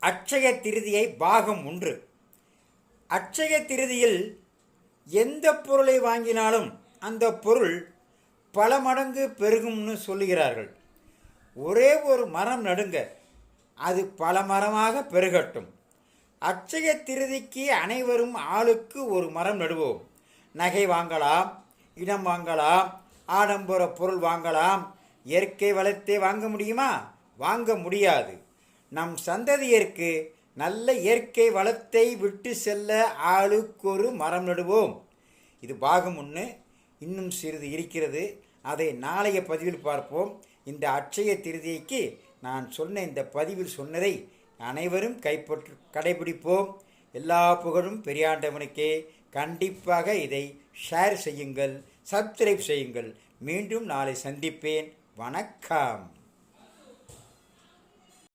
அட்சய திருதியை பாகம் 1. அட்சய திருதியில் எந்த பொருளை வாங்கினாலும் அந்த பொருள் பல மடங்கு பெருகும்னு சொல்லுகிறார்கள். ஒரே ஒரு மரம் நடுங்க, அது பல மரமாக பெருகட்டும். அட்சய திருதிக்கு அனைவரும் ஆளுக்கு ஒரு மரம் நடுவோம். நகை வாங்கலாம், இடம் வாங்கலாம், ஆடம்பர பொருள் வாங்கலாம். இயற்கை வளத்தை வாங்க முடியுமா? வாங்க முடியாது. நம் சந்ததியருக்கு நல்ல இயற்கை வளத்தை விட்டு செல்ல ஆளுக்கொரு மரம் நடுவோம். இது பாகம் 1. இன்னும் சிறிது இருக்கிறது, அதை நாளைய பதிவில் பார்ப்போம். இந்த அட்சய திருதிக்கு நான் சொன்ன இந்த பதிவில் சொன்னதை அனைவரும் கடைபிடிப்போம். எல்லா புகழும் பெரியாண்டவனுக்கே. கண்டிப்பாக இதை ஷேர் செய்யுங்கள், சப்ஸ்கிரைப் செய்யுங்கள். மீண்டும் நாளை சந்திப்பேன். வணக்கம்.